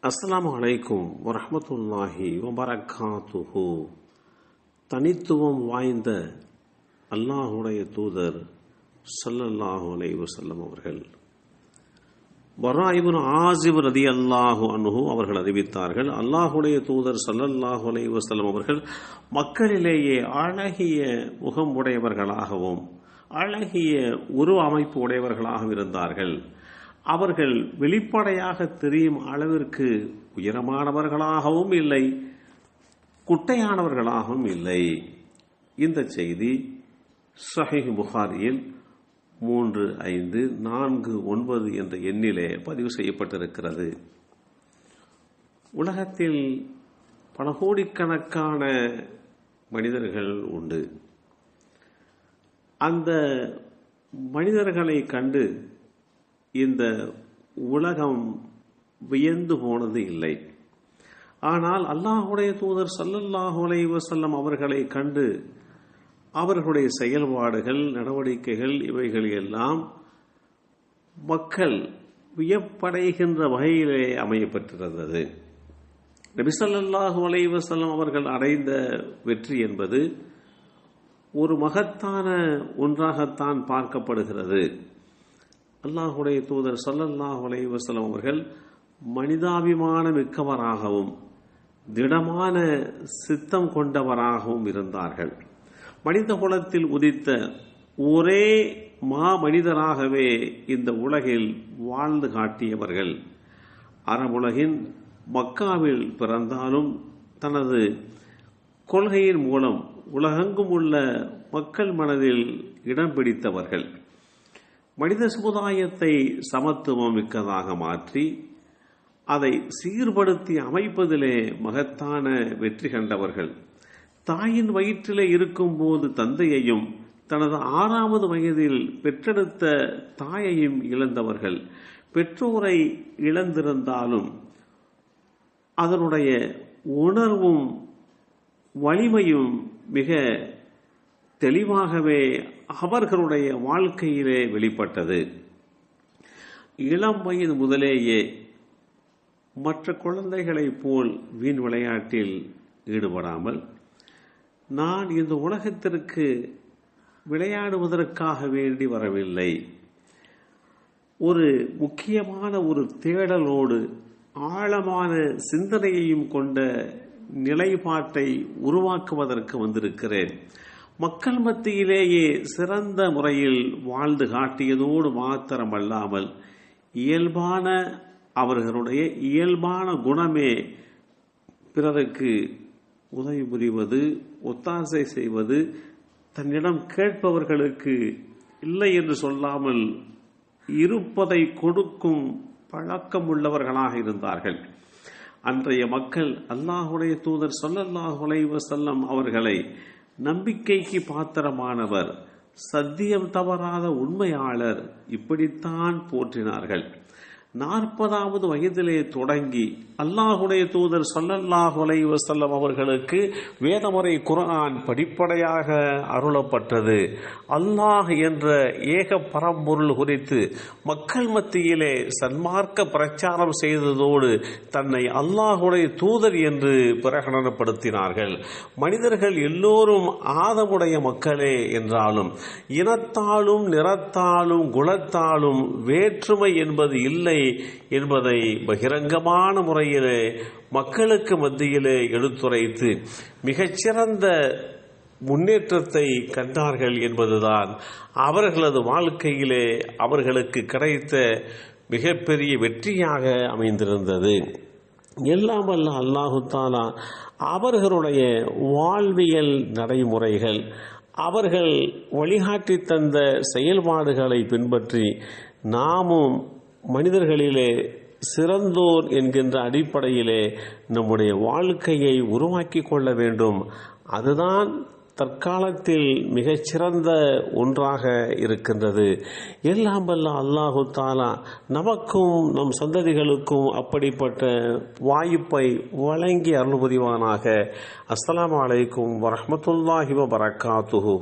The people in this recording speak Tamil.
அஸ்ஸலாமு அலைக்கும் வரஹ்மத்துல்லாஹி வபரகாத்துஹு. தனித்துவம் வாய்ந்த அல்லாஹுடைய தூதர் ஸல்லல்லாஹு அலைஹி வஸல்லம் அவர்கள் பரா இப்னு ஆஸிப் ரலியல்லாஹு அன்ஹு அவர்கள் அறிவித்தார்கள், அல்லாஹுடைய தூதர் ஸல்லல்லாஹு அலைஹி வஸல்லம் அவர்கள் மக்களிலேயே அழகிய முகம் உடையவர்களாகவும் அழகிய உருவ அமைப்பு உடையவர்களாகவும் இருந்தார்கள். அவர்கள் வெளிப்படையாக தெரியும் அளவிற்கு உயரமானவர்களாகவும் இல்லை, குட்டையானவர்களாகவும் இல்லை. இந்த செய்தி ஸஹீஹ் புகாரியில் 3549 என்ற எண்ணிலே பதிவு செய்யப்பட்டிருக்கிறது. உலகத்தில் பல கோடிக்கணக்கான மனிதர்கள் உண்டு. அந்த மனிதர்களை கண்டு இந்த உலகம் வியந்து போனது இல்லை. ஆனால் அல்லாஹுடைய தூதர் ஸல்லல்லாஹு அலைஹி வஸல்லம் அவர்களை கண்டு அவர்களுடைய செயல்பாடுகள், நடவடிக்கைகள் இவைகள் எல்லாம் மக்கள் வியப்படைகின்ற வகையிலே அமையப்பட்டிருந்தது. நபி ஸல்லல்லாஹு அலைஹி வஸல்லம் அவர்கள் அடைந்த வெற்றி என்பது ஒரு மகத்தான ஒன்றாகத்தான் பார்க்கப்படுகிறது. அல்லாஹுடைய தூதர் ஸல்லல்லாஹு அலைஹி வஸல்லம் அவர்கள் மனிதாபிமான மிக்கவராகவும் திடமான சித்தம் கொண்டவராகவும் இருந்தார்கள். மனித குலத்தில் உதித்த ஒரே மனிதராகவே இந்த உலகில் வாழ்ந்து காட்டியவர்கள். அரபுலகின் மக்காவில் பிறந்தாலும் தனது கொள்கையின் மூலம் உலகெங்கும் உள்ள மக்கள் மனதில் இடம் பிடித்தவர்கள். மனித சமுதாயத்தை சமத்துவம் மிக்கதாக மாற்றி அதை சீர்படுத்தி அமைப்பதிலே மகத்தான வெற்றி கண்டவர்கள். தாயின் வயிற்றிலே இருக்கும் போது தந்தையையும் தனது 6வது வயதில் பெற்றெடுத்த தாயையும் இழந்தவர்கள். பெற்றோரை இழந்திருந்தாலும் அதனுடைய உணர்வும் வலிமையும் மிக தெளிவாகவே அவர்களுடைய வாழ்க்கையிலே வெளிப்பட்டது. இளம் வயது முதலேயே மற்ற குழந்தைகளைப் போல் வீண் விளையாட்டில் ஈடுபடாமல், நான் இந்த உலகத்திற்கு விளையாடுவதற்காக வேண்டி வரவில்லை, ஒரு முக்கியமான ஒரு தேடலோடு ஆழமான சிந்தனையையும் கொண்ட நிலைப்பாட்டை உருவாக்குவதற்கு வந்திருக்கிறேன். மக்கள் மத்தியிலேயே சிறந்த முறையில் வாழ்ந்து காட்டியதோடு மாத்திரமல்லாமல் அவர்களுடைய இயல்பான குணமே பிறருக்கு உதவி புரிவது, ஒத்தாசை செய்வது, தன்னிடம் கேட்பவர்களுக்கு இல்லை என்று சொல்லாமல் இருப்பதை கொடுக்கும் பழக்கம் உள்ளவர்களாக இருந்தார்கள். அன்றைய மக்கள் அல்லாஹுடைய தூதர் ஸல்லல்லாஹு அலைஹி வஸல்லம் அவர்களை நம்பிக்கைக்கு பாத்திரமானவர், சத்தியம் தவறாத உண்மையாளர், இப்படித்தான் போற்றினார்கள். 40வது வயதிலே தொடங்கி அல்லாஹுடைய தூதர் ஸல்லல்லாஹு அலைஹி வஸல்லம் அவர்களுக்கு வேதமுறை குர்ஆன் படிப்படையாக அருளப்பட்டது. அல்லாஹ் என்ற ஏக பரம்பொருள் குறித்து மக்கள் மத்தியிலே சன்மார்க்க பிரச்சாரம் செய்ததோடு தன்னை அல்லாஹுடைய தூதர் என்று பிரகடனப்படுத்தினார்கள். மனிதர்கள் எல்லோரும் ஆதமுடைய மக்களே என்றாலும் இனத்தாலும் நிறத்தாலும் குலத்தாலும் வேற்றுமை என்பது இல்லை என்பதை பகிரங்கமான முறையிலே மக்களுக்கு மத்தியிலே எடுத்துரைத்து மிகச்சிறந்த முன்னேற்றத்தை கண்டார்கள் என்பதுதான் அவர்களது வாழ்க்கையிலே அவர்களுக்கு கிடைத்த மிகப்பெரிய வெற்றியாக அமைந்திருந்தது. எல்லாம் வல்ல அல்லாஹு தஆலா அவர்களுடைய வாழ்வியல் நடைமுறைகள், அவர்கள் வழிகாட்டி தந்த செயல்பாடுகளை பின்பற்றி நாமும் மனிதர்களிலே சிறந்தோர் என்கின்ற அடிப்படையிலே நம்முடைய வாழ்க்கையை உருவாக்கி கொள்ள வேண்டும். அதுதான் தற்காலத்தில் மிகச்சிறந்த ஒன்றாக இருக்கின்றது. எல்லாம் வல்ல அல்லாஹு தஆலா நமக்கும் நம் சந்ததிகளுக்கும் அப்படிப்பட்ட வாய்ப்பை வழங்கி அருள் புரிவானாக. அஸ்ஸலாமு அலைக்கும் வரஹ்மத்துல்லாஹி வபரகாத்துஹு.